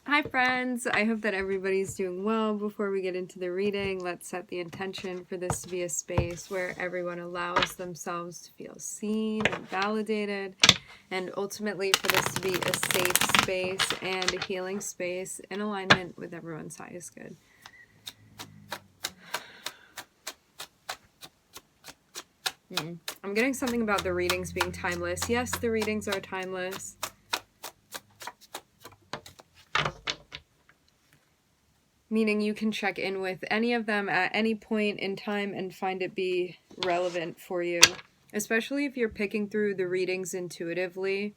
Hi friends, I hope that everybody's doing well. Before we get into the reading, let's set the intention for this to be a space where everyone allows themselves to feel seen and validated, and ultimately for this to be a safe space and a healing space in alignment with everyone's highest good. I'm getting something about the readings being timeless. Yes, the readings are timeless. Meaning you can check in with any of them at any point in time and find it be relevant for you. Especially if you're picking through the readings intuitively.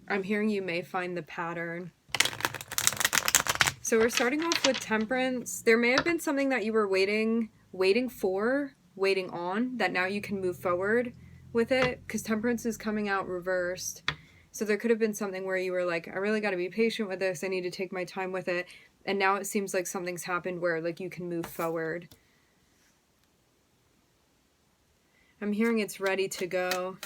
I'm hearing you may find the pattern. So we're starting off with Temperance. There may have been something that you were waiting on, that now you can move forward with it. Because Temperance is coming out reversed. So there could have been something where you were like, I really got to be patient with this. I need to take my time with it. And now it seems like something's happened where like you can move forward. I'm hearing it's ready to go.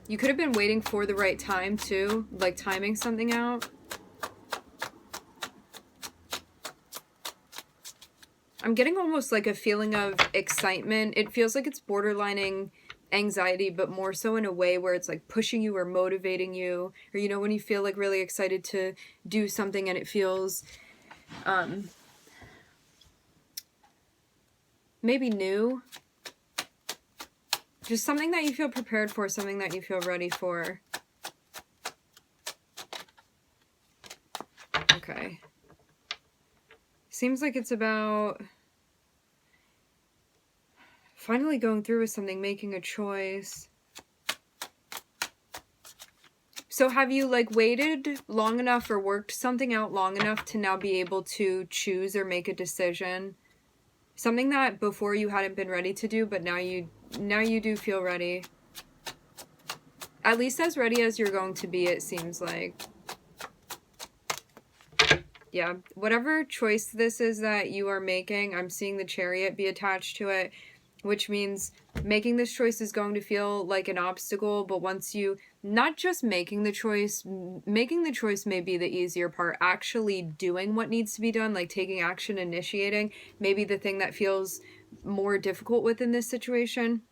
You could have been waiting for the right time too, like timing something out. I'm getting almost like a feeling of excitement. It feels like it's borderlining anxiety, but more so in a way where it's like pushing you or motivating you, or you know, when you feel like really excited to do something and it feels maybe new, just something that you feel prepared for, something that you feel ready for. Okay, seems like it's about finally going through with something, making a choice. So have you like waited long enough or worked something out long enough to now be able to choose or make a decision? Something that before you hadn't been ready to do, but now you do feel ready. At least as ready as you're going to be, it seems like. Yeah, whatever choice this is that you are making, I'm seeing the Chariot be attached to it, which means making this choice is going to feel like an obstacle, but once you, not just making the choice may be the easier part. Actually doing what needs to be done, like taking action, initiating, maybe the thing that feels more difficult within this situation.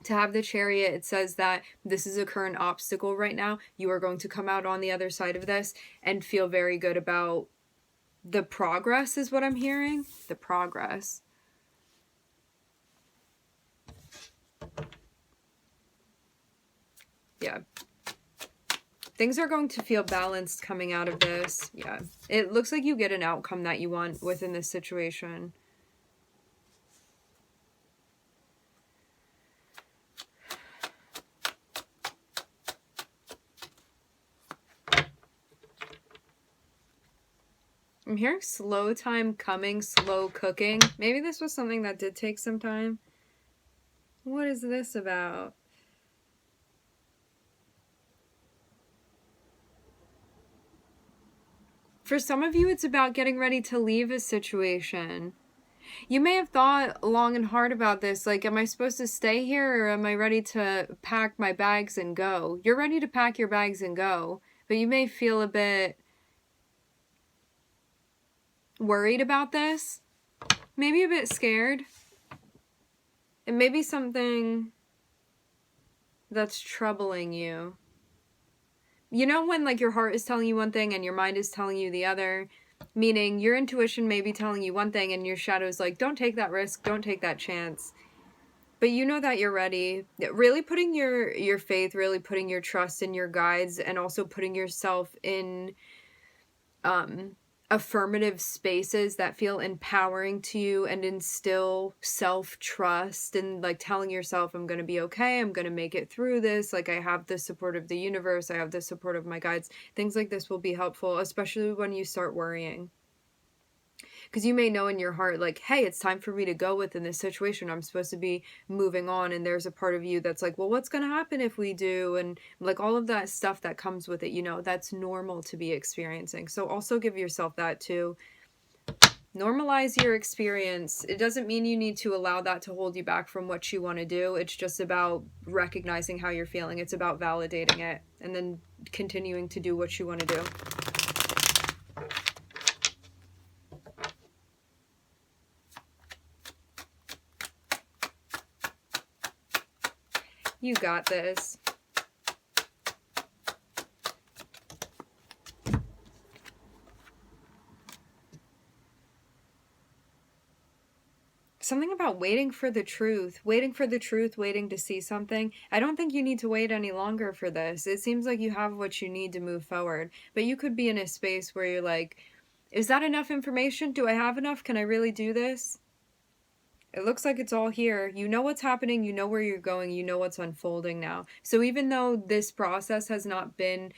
To have the Chariot, it says that this is a current obstacle right now. You are going to come out on the other side of this and feel very good about the progress, is what I'm hearing. The progress. Yeah. Things are going to feel balanced coming out of this. Yeah. It looks like you get an outcome that you want within this situation. I'm hearing slow time coming, slow cooking. Maybe this was something that did take some time. What is this about? For some of you, it's about getting ready to leave a situation. You may have thought long and hard about this, like, am I supposed to stay here or am I ready to pack my bags and go? You're ready to pack your bags and go, but you may feel a bit worried about this, maybe a bit scared. It may be something that's troubling you. You know when like your heart is telling you one thing and your mind is telling you the other? Meaning your intuition may be telling you one thing and your shadow is like, don't take that risk, don't take that chance. But you know that you're ready. Really putting your faith, really putting your trust in your guides, and also putting yourself in affirmative spaces that feel empowering to you and instill self-trust, and like telling yourself, I'm going to be okay, I'm going to make it through this, like I have the support of the universe, I have the support of my guides. Things like this will be helpful, especially when you start worrying. Because you may know in your heart, like, hey, it's time for me to go within this situation. I'm supposed to be moving on. And there's a part of you that's like, well, what's going to happen if we do? And like all of that stuff that comes with it, you know, that's normal to be experiencing. So also give yourself that too. Normalize your experience. It doesn't mean you need to allow that to hold you back from what you want to do. It's just about recognizing how you're feeling. It's about validating it and then continuing to do what you want to do. You got this. Something about waiting for the truth, waiting to see something. I don't think you need to wait any longer for this. It seems like you have what you need to move forward, but you could be in a space where you're like, is that enough information? Do I have enough? Can I really do this? It looks like it's all here. You know what's happening. You know where you're going. You know what's unfolding now. So even though this process has not been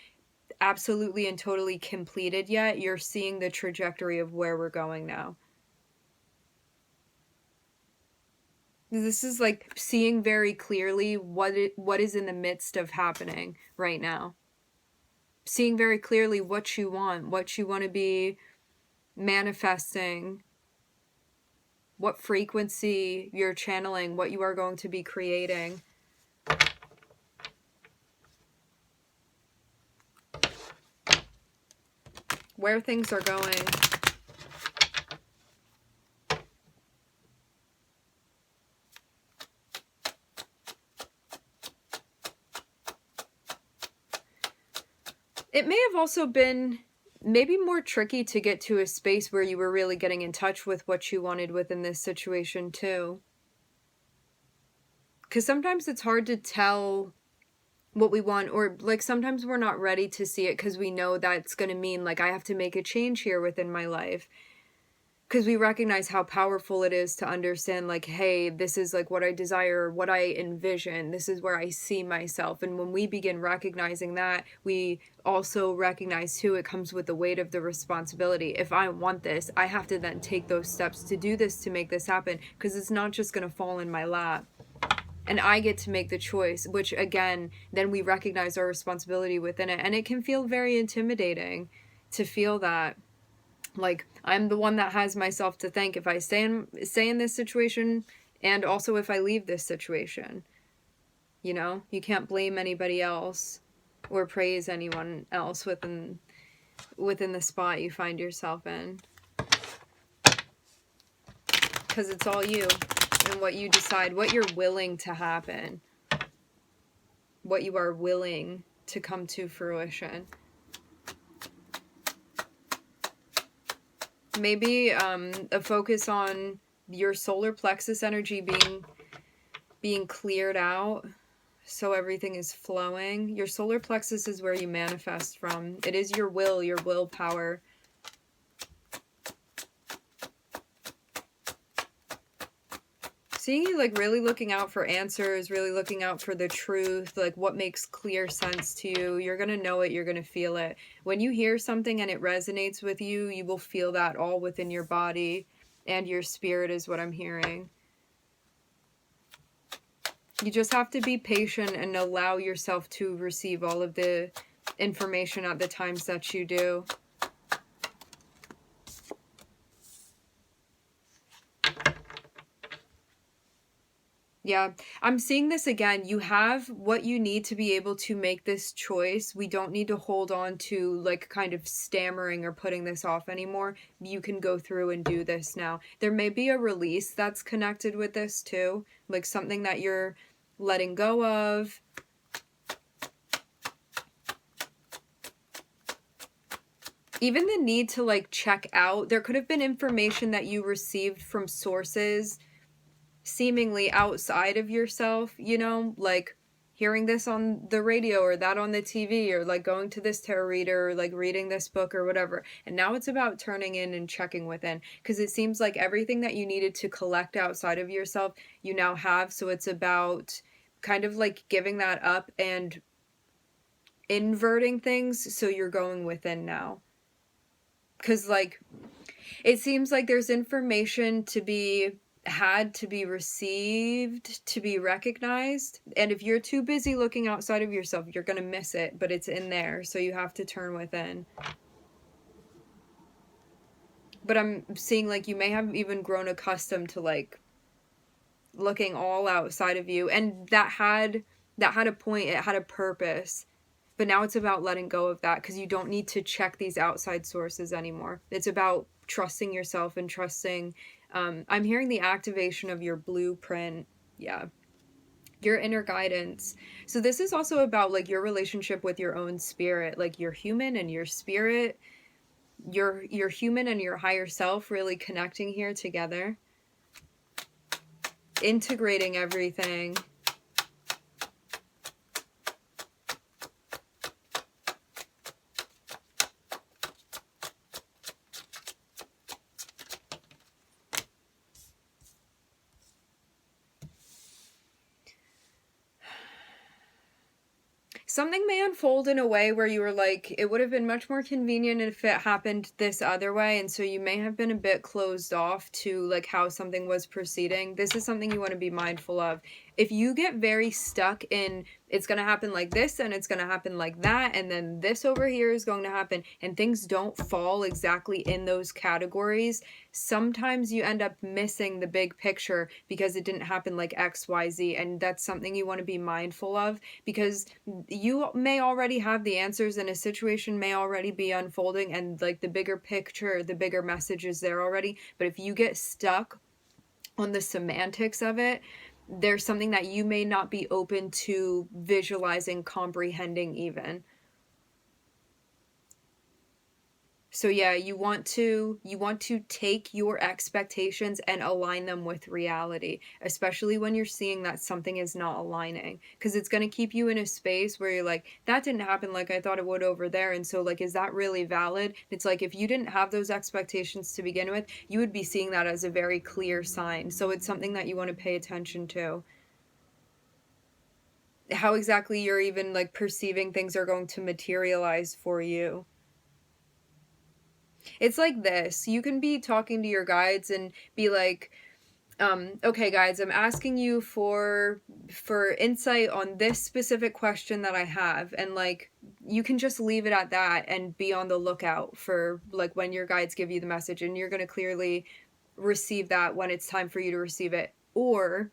absolutely and totally completed yet, you're seeing the trajectory of where we're going now. This is like seeing very clearly what is in the midst of happening right now. Seeing very clearly what you want to be manifesting, what frequency you're channeling, what you are going to be creating. Where things are going. It may have also been maybe more tricky to get to a space where you were really getting in touch with what you wanted within this situation too. Because sometimes it's hard to tell what we want, or like sometimes we're not ready to see it because we know that's going to mean like I have to make a change here within my life. Because we recognize how powerful it is to understand, like, hey, this is like what I desire, what I envision, this is where I see myself. And when we begin recognizing that, we also recognize too, it comes with the weight of the responsibility. If I want this, I have to then take those steps to do this, to make this happen, because it's not just going to fall in my lap. And I get to make the choice, which again, then we recognize our responsibility within it. And it can feel very intimidating to feel that. Like, I'm the one that has myself to thank if I stay in this situation, and also if I leave this situation. You know, you can't blame anybody else or praise anyone else within the spot you find yourself in. Because it's all you and what you decide, what you're willing to happen, what you are willing to come to fruition. Maybe a focus on your solar plexus energy being cleared out so everything is flowing. Your solar plexus is where you manifest from. It is your will, your willpower. Seeing you like really looking out for answers, really looking out for the truth, like what makes clear sense to you. You're going to know it, you're going to feel it. When you hear something and it resonates with you, you will feel that all within your body and your spirit is what I'm hearing. You just have to be patient and allow yourself to receive all of the information at the times that you do. Yeah, I'm seeing this again. You have what you need to be able to make this choice. We don't need to hold on to like kind of stammering or putting this off anymore. You can go through and do this now. There may be a release that's connected with this too, like something that you're letting go of. Even the need to like check out. There could have been information that you received from sources seemingly outside of yourself, you know, like hearing this on the radio or that on the TV, or like going to this tarot reader, or like reading this book or whatever. And now it's about turning in and checking within, because it seems like everything that you needed to collect outside of yourself, you now have. So it's about kind of like giving that up and inverting things. So you're going within now. Because like, it seems like there's information to be had, to be received, to be recognized, and if you're too busy looking outside of yourself, you're gonna miss it, but it's in there, so you have to turn within. But I'm seeing like you may have even grown accustomed to like looking all outside of you, and that had a point, it had a purpose. But now it's about letting go of that, because you don't need to check these outside sources anymore. It's about trusting yourself and trusting, I'm hearing the activation of your blueprint. Yeah, your inner guidance. So this is also about like your relationship with your own spirit, like your human and your spirit, your human and your higher self really connecting here together, integrating everything. Something may unfold in a way where you were like, it would have been much more convenient if it happened this other way, and so you may have been a bit closed off to like how something was proceeding. This is something you want to be mindful of. If you get very stuck in, it's going to happen like this and it's going to happen like that, and then this over here is going to happen, and things don't fall exactly in those categories, sometimes you end up missing the big picture because it didn't happen like XYZ, and that's something you want to be mindful of, because you may already have the answers and a situation may already be unfolding, and like the bigger picture, the bigger message is there already. But if you get stuck on the semantics of it, there's something that you may not be open to visualizing, comprehending even. So yeah, you want to take your expectations and align them with reality, especially when you're seeing that something is not aligning, because it's going to keep you in a space where you're like, that didn't happen like I thought it would over there, and so like, is that really valid? It's like, if you didn't have those expectations to begin with, you would be seeing that as a very clear sign. So it's something that you want to pay attention to. How exactly you're even like perceiving things are going to materialize for you. It's like this. You can be talking to your guides and be like, okay guides, I'm asking you for insight on this specific question that I have, and like, you can just leave it at that and be on the lookout for like when your guides give you the message, and you're going to clearly receive that when it's time for you to receive it. Or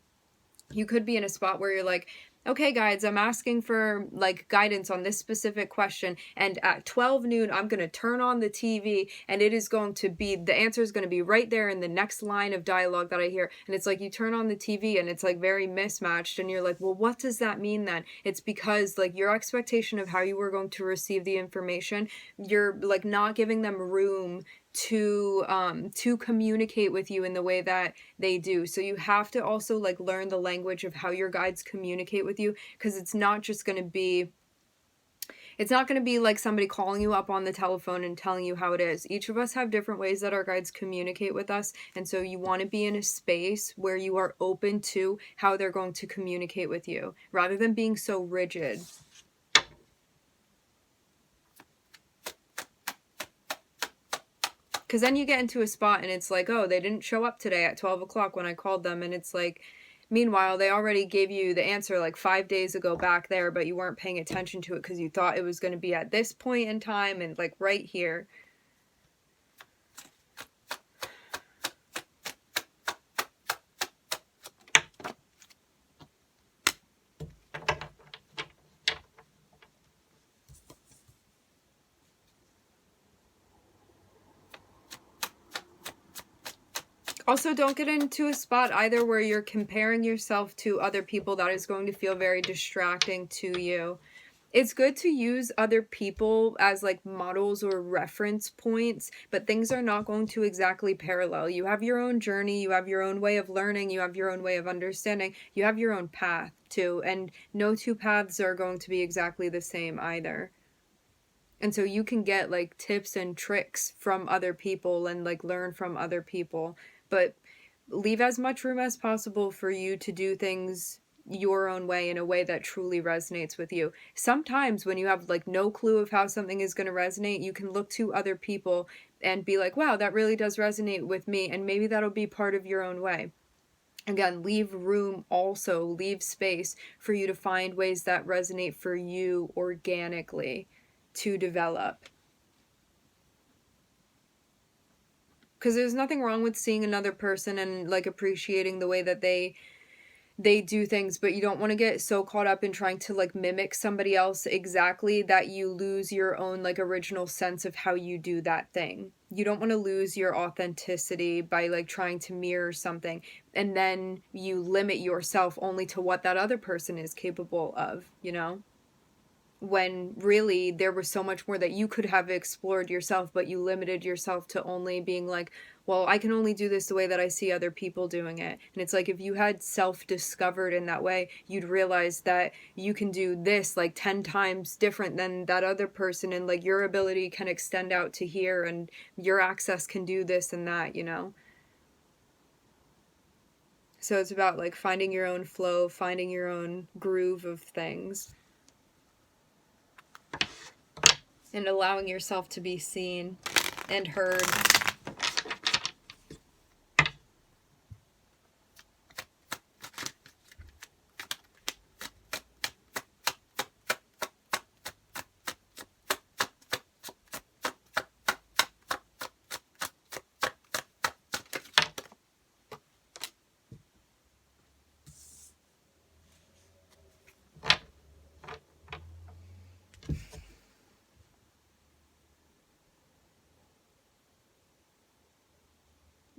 you could be in a spot where you're like, okay guides, I'm asking for like guidance on this specific question, and at 12 noon I'm going to turn on the TV, and it is going to be, the answer is going to be right there in the next line of dialogue that I hear. And it's like, you turn on the TV and it's like very mismatched, and you're like, well, what does that mean then? It's because like your expectation of how you were going to receive the information, you're like not giving them room to communicate with you in the way that they do. So you have to also like learn the language of how your guides communicate with you, because it's not going to be like somebody calling you up on the telephone and telling you how it is. Each of us have different ways that our guides communicate with us, and so you want to be in a space where you are open to how they're going to communicate with you, rather than being so rigid. Because then you get into a spot and it's like, oh, they didn't show up today at 12 o'clock when I called them. And it's like, meanwhile, they already gave you the answer like 5 days ago back there, but you weren't paying attention to it because you thought it was going to be at this point in time and like right here. Also, don't get into a spot either where you're comparing yourself to other people. That is going to feel very distracting to you. It's good to use other people as like models or reference points, but things are not going to exactly parallel. You have your own journey, you have your own way of learning, you have your own way of understanding, you have your own path too, and no two paths are going to be exactly the same either. And so you can get like tips and tricks from other people and like learn from other people, but leave as much room as possible for you to do things your own way, in a way that truly resonates with you. Sometimes when you have like no clue of how something is going to resonate, you can look to other people and be like, wow, that really does resonate with me, and maybe that'll be part of your own way. Again, leave room, also leave space for you to find ways that resonate for you organically to develop. Because there's nothing wrong with seeing another person and like appreciating the way that they do things, but you don't want to get so caught up in trying to like mimic somebody else exactly that you lose your own like original sense of how you do that thing. You don't want to lose your authenticity by like trying to mirror something, and then you limit yourself only to what that other person is capable of, you know? When really there was so much more that you could have explored yourself, but you limited yourself to only being like, well, I can only do this the way that I see other people doing it. And it's like, if you had self-discovered in that way, you'd realize that you can do this like 10 times different than that other person, and like your ability can extend out to here, and your access can do this and that, you know? So it's about like finding your own flow, finding your own groove of things, and allowing yourself to be seen and heard.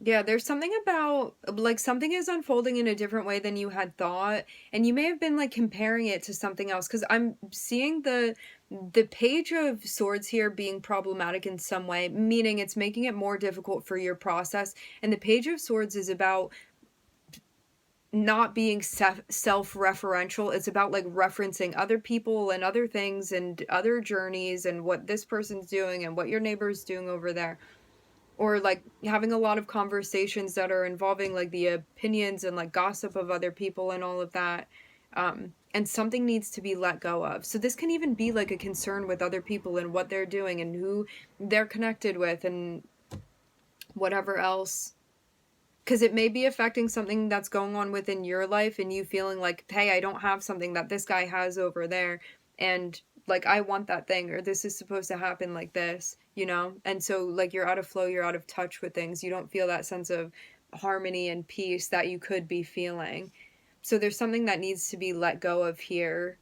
Yeah, there's something about like something is unfolding in a different way than you had thought, and you may have been like comparing it to something else, because I'm seeing the page of swords here being problematic in some way, meaning it's making it more difficult for your process. And the page of swords is about not being self-referential. It's about like referencing other people and other things and other journeys and what this person's doing and what your neighbor's doing over there, or like having a lot of conversations that are involving like the opinions and like gossip of other people and all of that. And something needs to be let go of. So this can even be like a concern with other people and what they're doing and who they're connected with and whatever else. Because it may be affecting something that's going on within your life, and you feeling like, hey, I don't have something that this guy has over there, and like I want that thing, or this is supposed to happen like this, you know? And so like you're out of flow, you're out of touch with things. You don't feel that sense of harmony and peace that you could be feeling. So there's something that needs to be let go of here,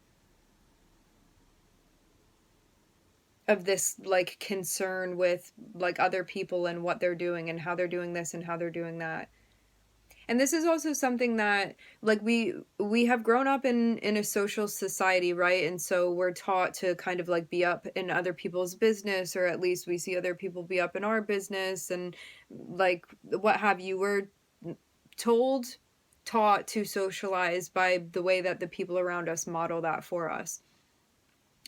of this like concern with like other people and what they're doing and how they're doing this and how they're doing that. And this is also something that like we have grown up in a social society, right? And so we're taught to kind of like be up in other people's business, or at least we see other people be up in our business and like what have you. We're told, taught to socialize by the way that the people around us model that for us.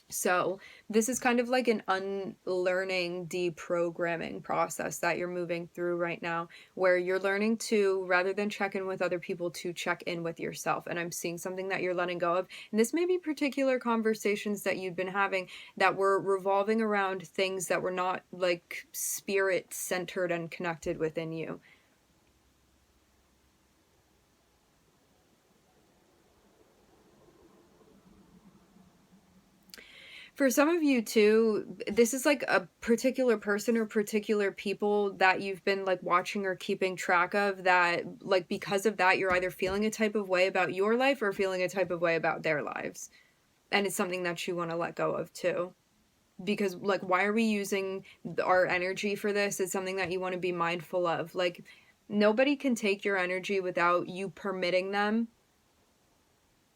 So this is kind of like an unlearning, deprogramming process that you're moving through right now, where you're learning to, rather than check in with other people, to check in with yourself. And I'm seeing something that you're letting go of. And this may be particular conversations that you've been having that were revolving around things that were not like spirit centered and connected within you. For some of you too, this is like a particular person or particular people that you've been like watching or keeping track of, that like because of that you're either feeling a type of way about your life or feeling a type of way about their lives. And it's something that you want to let go of too. Because like, why are we using our energy for this? It's something that you want to be mindful of. Like, nobody can take your energy without you permitting them,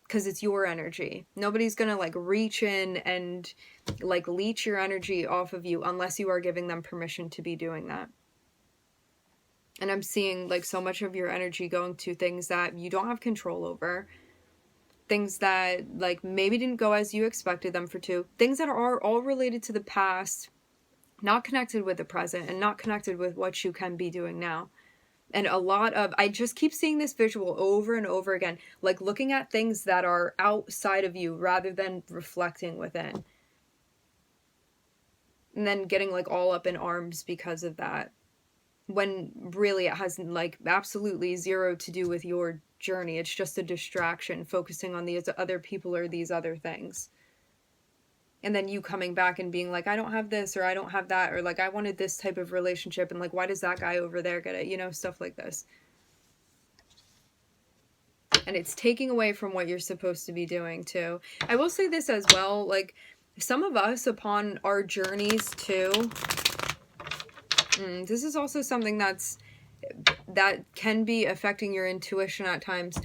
because it's your energy. Nobody's gonna like reach in and like leech your energy off of you unless you are giving them permission to be doing that. And I'm seeing like so much of your energy going to things that you don't have control over, things that like maybe didn't go as you expected them to, things that are all related to the past, not connected with the present and not connected with what you can be doing now. And a lot of, I just keep seeing this visual over and over again, like looking at things that are outside of you rather than reflecting within. And then getting like all up in arms because of that, when really it has like absolutely zero to do with your journey. It's just a distraction, focusing on these other people or these other things. And then you coming back and being like, I don't have this, or I don't have that, or like, I wanted this type of relationship, and like, why does that guy over there get it? You know, stuff like this. And it's taking away from what you're supposed to be doing too. I will say this as well, like, some of us upon our journeys too, this is also something that can be affecting your intuition at times.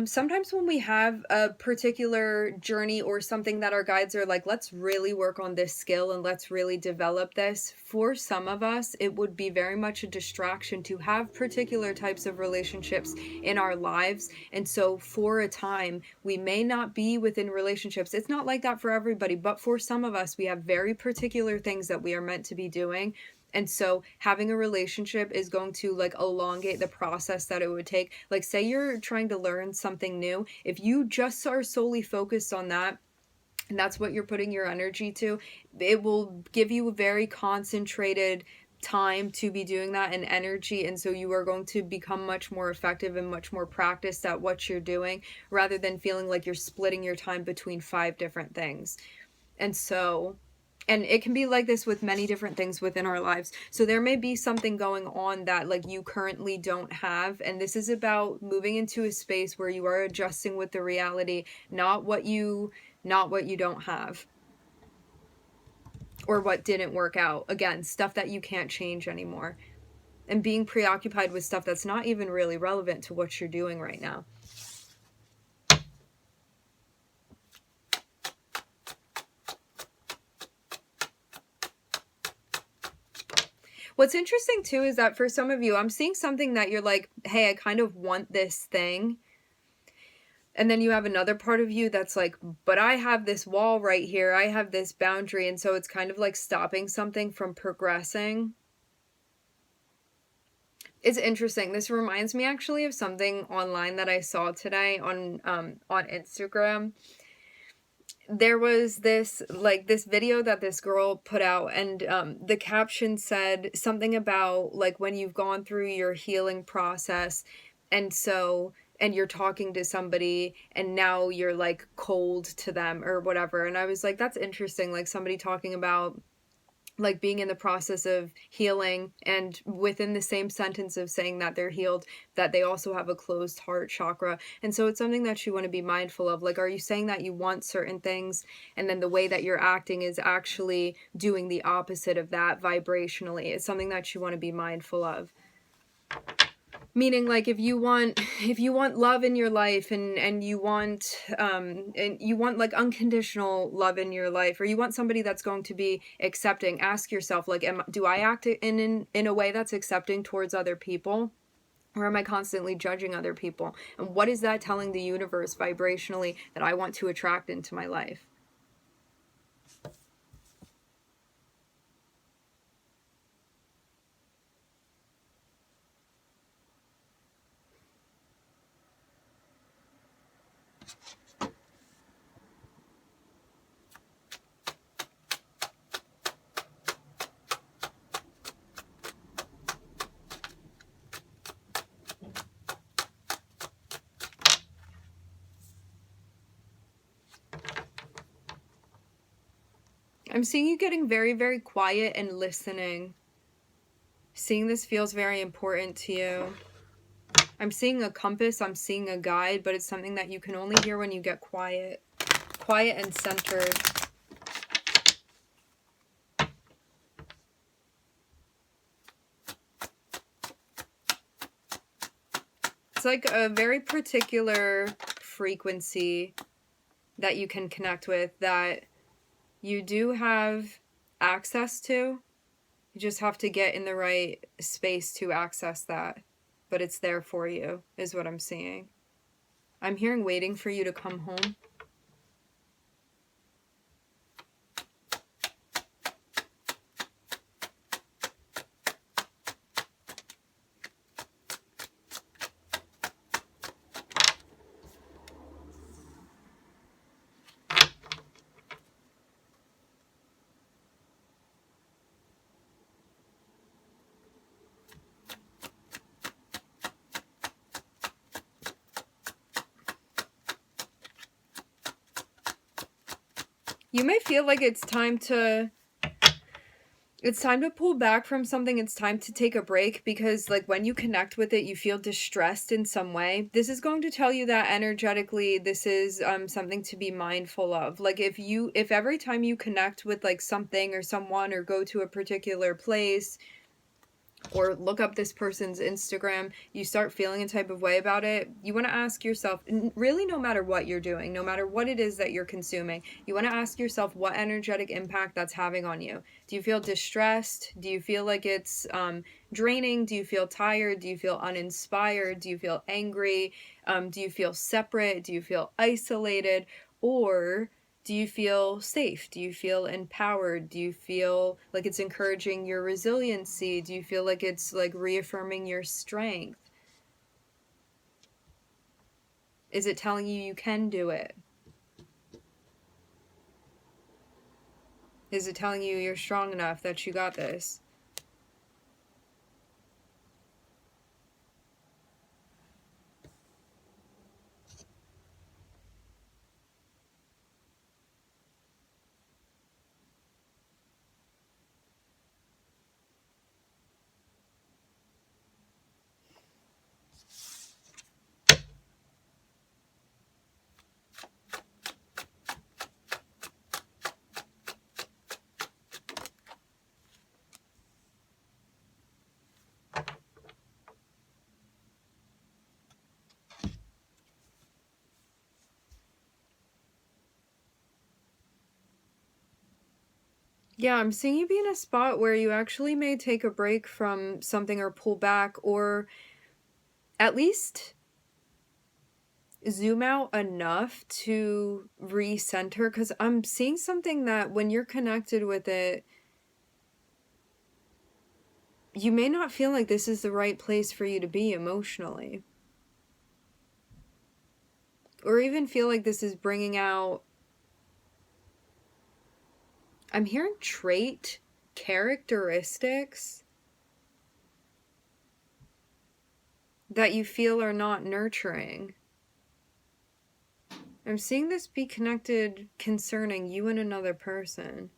Sometimes when we have a particular journey or something that our guides are like, let's really work on this skill and let's really develop this, for some of us, it would be very much a distraction to have particular types of relationships in our lives. And so for a time, we may not be within relationships. It's not like that for everybody, but for some of us, we have very particular things that we are meant to be doing. And so having a relationship is going to like elongate the process that it would take. Like, say you're trying to learn something new. If you just are solely focused on that, and that's what you're putting your energy to, it will give you a very concentrated time to be doing that and energy. And so you are going to become much more effective and much more practiced at what you're doing, rather than feeling like you're splitting your time between 5 different things. And so, and it can be like this with many different things within our lives. So there may be something going on that like you currently don't have. And this is about moving into a space where you are adjusting with the reality, not what you don't have or what didn't work out. Again, stuff that you can't change anymore. And being preoccupied with stuff that's not even really relevant to what you're doing right now. What's interesting too is that for some of you, I'm seeing something that you're like, hey, I kind of want this thing. And then you have another part of you that's like, but I have this wall right here. I have this boundary. And so it's kind of like stopping something from progressing. It's interesting. This reminds me actually of something online that I saw today on Instagram. There was this video that this girl put out, and the caption said something about like when you've gone through your healing process, and you're talking to somebody and now you're like cold to them or whatever. And I was like, that's interesting, like somebody talking about like being in the process of healing, and within the same sentence of saying that they're healed, that they also have a closed heart chakra. And so it's something that you want to be mindful of. Like, are you saying that you want certain things, and then the way that you're acting is actually doing the opposite of that vibrationally? It's something that you want to be mindful of. Meaning, like, if you want love in your life, and you want like unconditional love in your life, or you want somebody that's going to be accepting, ask yourself, like, do I act in a way that's accepting towards other people? Or am I constantly judging other people? And what is that telling the universe vibrationally that I want to attract into my life? I'm seeing you getting very, very quiet and listening. Seeing this feels very important to you. I'm seeing a compass, I'm seeing a guide, but it's something that you can only hear when you get quiet. Quiet and centered. It's like a very particular frequency that you can connect with, that you do have access to. You just have to get in the right space to access that. But it's there for you, is what I'm seeing. I'm hearing waiting for you to come home. You may feel like it's time to pull back from something. It's time to take a break, because like when you connect with it, you feel distressed in some way. This is going to tell you that energetically this is something to be mindful of. Like if every time you connect with like something or someone, or go to a particular place, or look up this person's Instagram, you start feeling a type of way about it, you want to ask yourself, really, no matter what you're doing, no matter what it is that you're consuming, you want to ask yourself what energetic impact that's having on you. Do you feel distressed? Do you feel like it's draining? Do you feel tired? Do you feel uninspired? Do you feel angry? Do you feel separate? Do you feel isolated? Or do you feel safe? Do you feel empowered? Do you feel like it's encouraging your resiliency? Do you feel like it's like reaffirming your strength? Is it telling you you can do it? Is it telling you you're strong enough, that you got this? Yeah, I'm seeing you be in a spot where you actually may take a break from something, or pull back, or at least zoom out enough to recenter, because I'm seeing something that when you're connected with it, you may not feel like this is the right place for you to be emotionally. Or even feel like this is bringing out, I'm hearing trait, characteristics that you feel are not nurturing. I'm seeing this be connected concerning you and another person.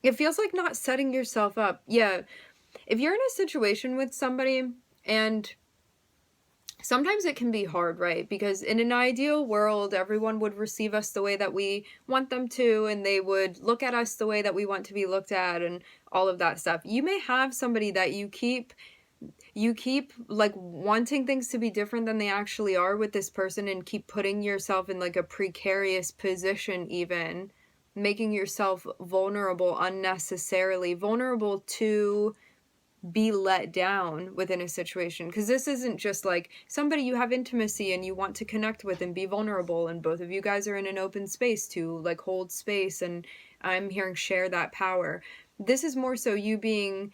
It feels like not setting yourself up. Yeah, if you're in a situation with somebody, and sometimes it can be hard, right? Because in an ideal world, everyone would receive us the way that we want them to, and they would look at us the way that we want to be looked at, and all of that stuff. You may have somebody that you keep like wanting things to be different than they actually are with this person, and keep putting yourself in like a precarious position, even making yourself vulnerable, unnecessarily vulnerable, to be let down within a situation. Because this isn't just like somebody you have intimacy and you want to connect with and be vulnerable, and both of you guys are in an open space to like hold space, and I'm hearing share that power. This is more so you being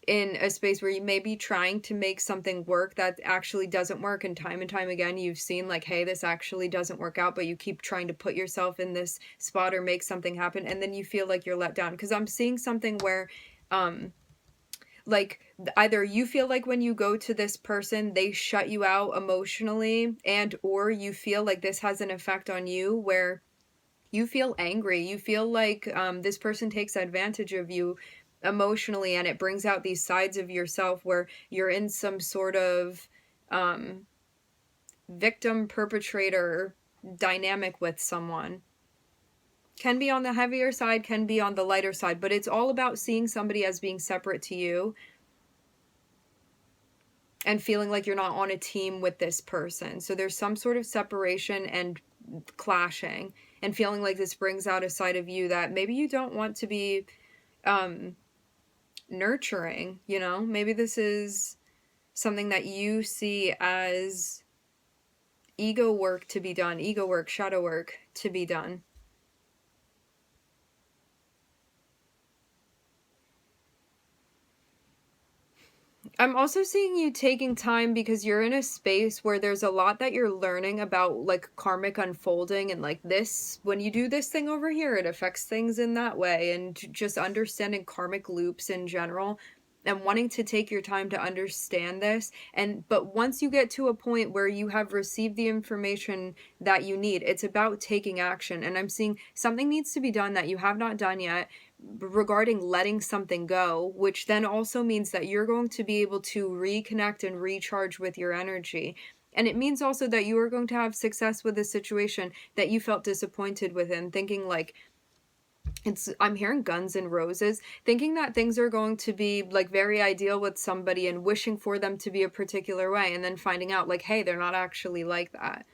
in a space where you may be trying to make something work that actually doesn't work, and time again you've seen like, hey, this actually doesn't work out, but you keep trying to put yourself in this spot or make something happen, and then you feel like you're let down. Because I'm seeing something where like either you feel like when you go to this person they shut you out emotionally, and or you feel like this has an effect on you where you feel angry, you feel like this person takes advantage of you emotionally, and it brings out these sides of yourself where you're in some sort of victim perpetrator dynamic with someone. Can be on the heavier side, can be on the lighter side, but it's all about seeing somebody as being separate to you and feeling like you're not on a team with this person. So there's some sort of separation and clashing, and feeling like this brings out a side of you that maybe you don't want to be nurturing, you know? Maybe this is something that you see as ego work to be done, ego work, shadow work to be done. I'm also seeing you taking time because you're in a space where there's a lot that you're learning about like karmic unfolding, and like this, when you do this thing over here, it affects things in that way, and just understanding karmic loops in general. and wanting to take your time to understand this. But once you get to a point where you have received the information that you need, it's about taking action. And I'm seeing something needs to be done that you have not done yet regarding letting something go, which then also means that you're going to be able to reconnect and recharge with your energy. And it means also that you are going to have success with a situation that you felt disappointed within, thinking like, I'm hearing guns and roses, thinking that things are going to be like very ideal with somebody and wishing for them to be a particular way, and then finding out like, hey, they're not actually like that.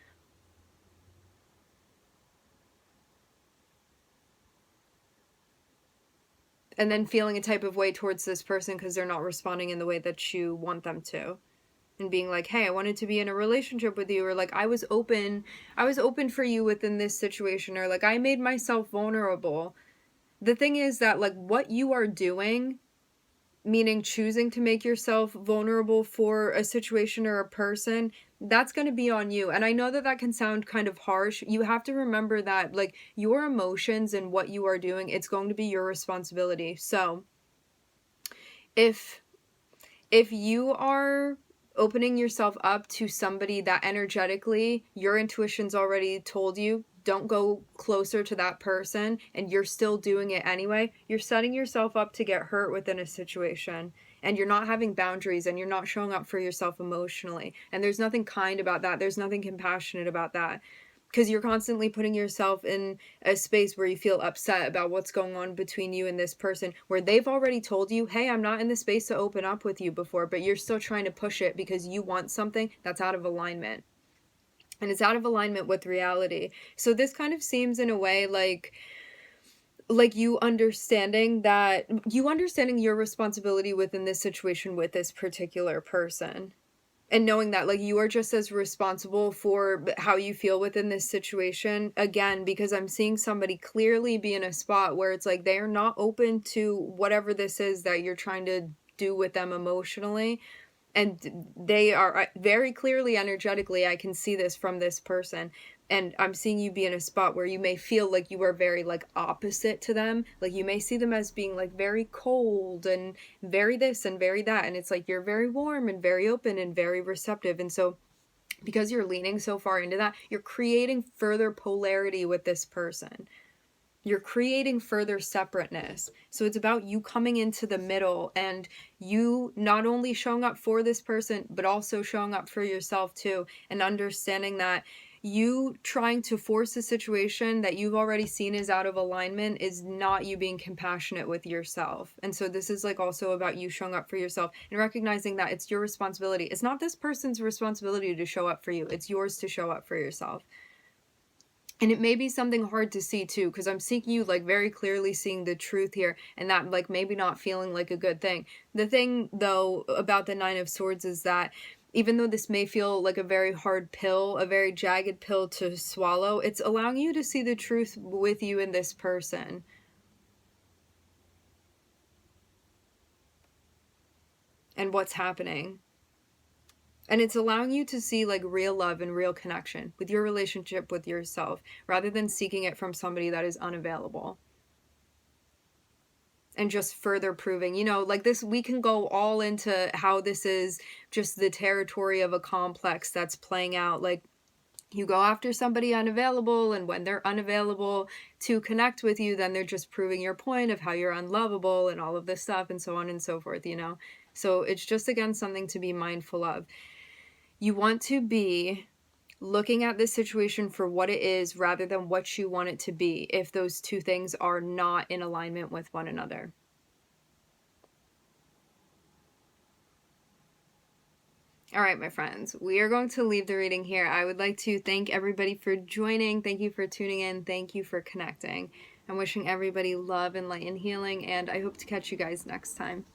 And then feeling a type of way towards this person because they're not responding in the way that you want them to. And being like, hey, I wanted to be in a relationship with you, or like I was open for you within this situation, or like I made myself vulnerable. The thing is that like what you are doing, meaning choosing to make yourself vulnerable for a situation or a person, that's going to be on you. And I know that that can sound kind of harsh. You have to remember that like your emotions and what you are doing, it's going to be your responsibility. So if you are opening yourself up to somebody that energetically your intuition's already told you don't go closer to that person, and you're still doing it anyway, you're setting yourself up to get hurt within a situation, and you're not having boundaries, and you're not showing up for yourself emotionally. And there's nothing kind about that. There's nothing compassionate about that, because you're constantly putting yourself in a space where you feel upset about what's going on between you and this person, where they've already told you, hey, I'm not in the space to open up with you before, but you're still trying to push it because you want something that's out of alignment. And it's out of alignment with reality. So this kind of seems in a way like you understanding your responsibility within this situation with this particular person. And knowing that like you are just as responsible for how you feel within this situation, again, because I'm seeing somebody clearly be in a spot where it's like they are not open to whatever this is that you're trying to do with them emotionally. And they are very clearly energetically, I can see this from this person, and I'm seeing you be in a spot where you may feel like you are very like opposite to them. Like you may see them as being like very cold and very this and very that, and it's like you're very warm and very open and very receptive. And so because you're leaning so far into that, you're creating further polarity with this person. You're creating further separateness. So it's about you coming into the middle, and you not only showing up for this person, but also showing up for yourself too, and understanding that you trying to force a situation that you've already seen is out of alignment is not you being compassionate with yourself. And so this is like also about you showing up for yourself and recognizing that it's your responsibility. It's not this person's responsibility to show up for you. It's yours to show up for yourself. And it may be something hard to see too, because I'm seeing you like very clearly seeing the truth here, and that like maybe not feeling like a good thing. The thing though about the Nine of Swords is that even though this may feel like a very hard pill, a very jagged pill to swallow, it's allowing you to see the truth with you and this person. And what's happening. And it's allowing you to see like real love and real connection with your relationship with yourself, rather than seeking it from somebody that is unavailable. And just further proving, like this, we can go all into how this is just the territory of a complex that's playing out. Like you go after somebody unavailable, and when they're unavailable to connect with you, then they're just proving your point of how you're unlovable and all of this stuff and so on and so forth, So it's just, again, something to be mindful of. You want to be looking at this situation for what it is rather than what you want it to be, if those two things are not in alignment with one another. All right, my friends, we are going to leave the reading here. I would like to thank everybody for joining. Thank you for tuning in. Thank you for connecting. I'm wishing everybody love and light and healing, and I hope to catch you guys next time.